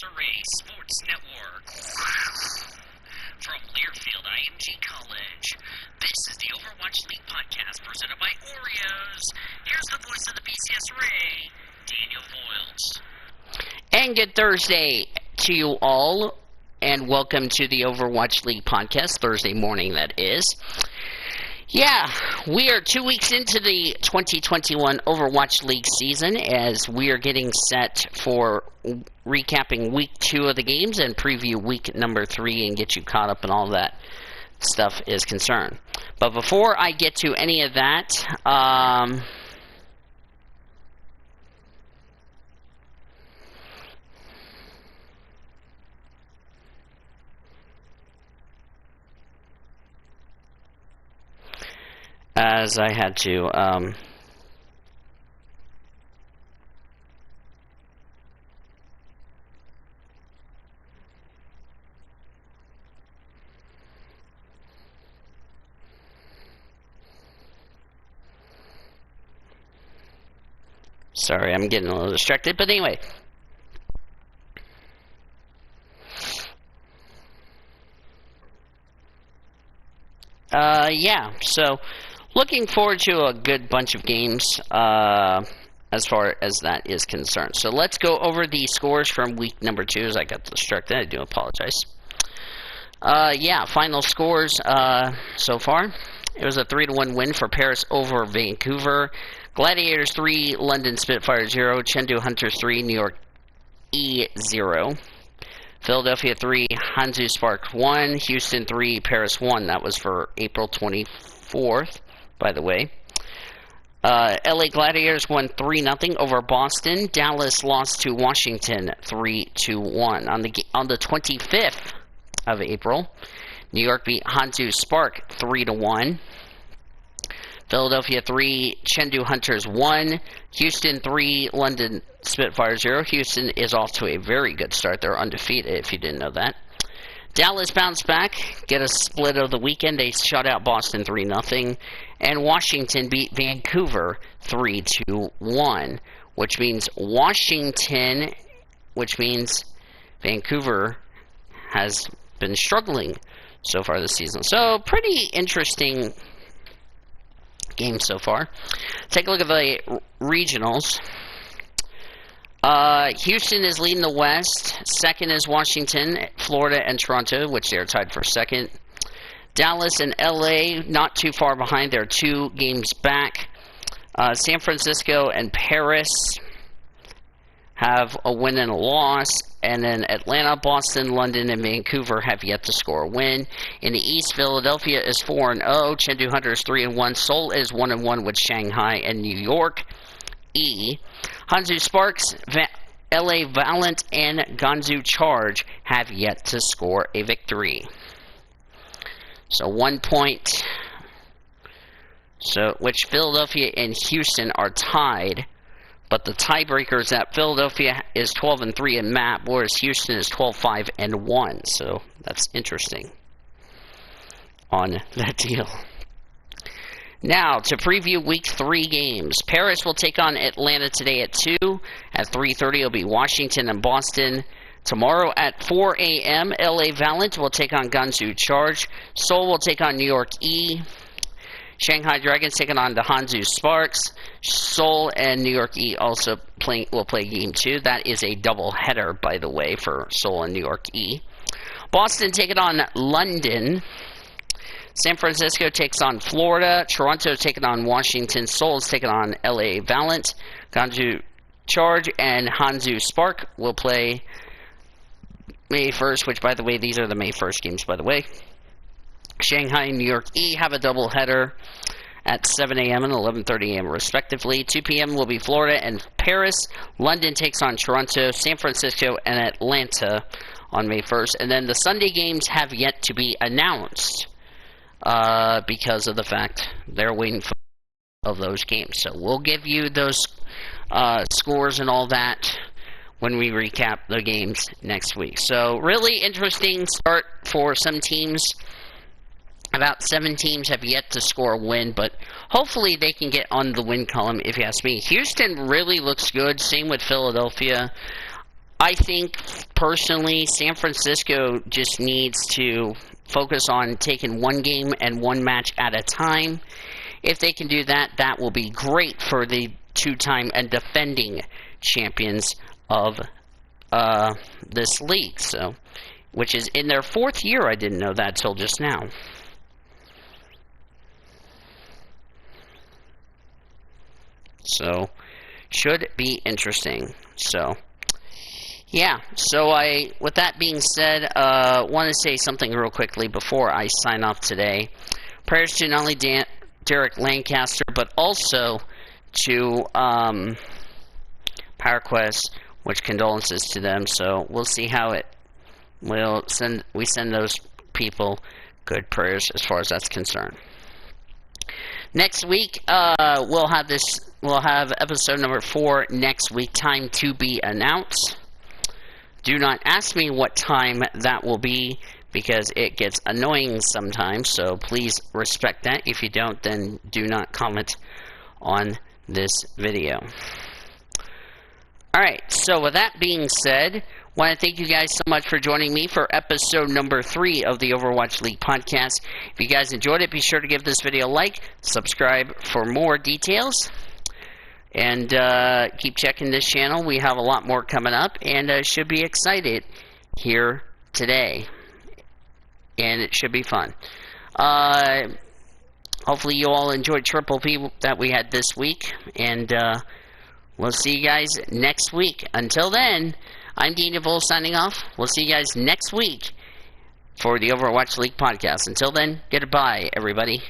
Array Sports Network. From Learfield IMG College, this is the Overwatch League Podcast presented by Oreos. Here's the voice of the BCS Array, Daniel Voiles. And good Thursday to you all, and welcome to the Overwatch League Podcast, Thursday morning that is. Yeah, we are 2 weeks into the 2021 Overwatch League season as we are getting set for recapping week 2 of the games and preview week number 3 and get you caught up in all that stuff is concerned. But before I get to any of that, as I had to, sorry, I'm getting a little distracted, but anyway. Yeah, so looking forward to a good bunch of games as far as that is concerned. So let's go over the scores from week number 2 as I got distracted. I do apologize. Yeah, final scores so far. It was a 3-1 win for Paris over Vancouver. Gladiators 3, London Spitfire 0, Chengdu Hunters 3, New York E 0. Philadelphia 3, Hangzhou Spark 1, Houston 3, Paris 1. That was for April 24th, by the way. LA Gladiators won 3-0 over Boston. Dallas lost to Washington 3-1. On the 25th of April, New York beat Hangzhou Spark 3-1. Philadelphia 3, Chengdu Hunters 1, Houston 3, London Spitfire 0. Houston is off to a very good start. They're undefeated, if you didn't know that. Dallas bounced back, get a split of the weekend. They shut out Boston 3-0. And Washington beat Vancouver 3-1, which means Vancouver has been struggling so far this season. So, pretty interesting game so far. Take a look at the regionals. Houston is leading the West. Second is Washington, Florida, and Toronto, which they are tied for second. Dallas and LA not too far behind. They're 2 games back. San Francisco and Paris have a win and a loss. And then Atlanta, Boston, London, and Vancouver have yet to score a win. In the East, Philadelphia is 4-0. Chengdu Hunters 3-1. Seoul is 1-1 with Shanghai and New York E. Hangzhou Sparks, LA Valiant, and Gansu Charge have yet to score a victory. So 1 point. So which Philadelphia and Houston are tied. But the tiebreaker is that Philadelphia is 12-3 in map, whereas Houston is 12-5-1. So that's interesting on that deal. Now, to preview Week 3 games. Paris will take on Atlanta today at 2. At 3:30, it'll be Washington and Boston. Tomorrow at 4 a.m., LA Valiant will take on Gansu Charge. Seoul will take on New York E. Shanghai Dragons taking on the Hangzhou Sparks. Seoul and New York E also will play Game 2. That is a double header, by the way, for Seoul and New York E. Boston taking on London. San Francisco takes on Florida. Toronto taking on Washington. Seoul is taking on LA Valiant. Gansu Charge and Hangzhou Spark will play May 1st, which, by the way, these are the May 1st games, by the way. Shanghai and New York E have a doubleheader at 7 a.m. and 11:30 a.m. respectively. 2 p.m. will be Florida and Paris. London takes on Toronto, San Francisco, and Atlanta on May 1st. And then the Sunday games have yet to be announced because of the fact they're waiting for of those games. So we'll give you those scores and all that when we recap the games next week. So really interesting start for some teams. About 7 teams have yet to score a win, but hopefully they can get on the win column, if you ask me. Houston really looks good. Same with Philadelphia. I think, personally, San Francisco just needs to focus on taking one game and one match at a time. If they can do that, that will be great for the two-time and defending champions of this league, so, which is in their 4th year. I didn't know that till just now. So, should be interesting. So, yeah. So, with that being said, want to say something real quickly before I sign off today. Prayers to not only Derek Lancaster, but also to PowerQuest, which condolences to them. So we'll see how it will send. We send those people good prayers as far as that's concerned. Next week, we'll have episode number 4 next week. Time to be announced. Do not ask me what time that will be, because it gets annoying sometimes, so please respect that. If you don't, then do not comment on this video. Alright, so with that being said, I want to thank you guys so much for joining me for episode number 3 of the Overwatch League Podcast. If you guys enjoyed it, be sure to give this video a like, subscribe for more details, and keep checking this channel. We have a lot more coming up, and should be excited here today. And it should be fun. Hopefully you all enjoyed Triple P that we had this week. And we'll see you guys next week. Until then, I'm Dean DeVol signing off. We'll see you guys next week for the Overwatch League Podcast. Until then, goodbye, everybody.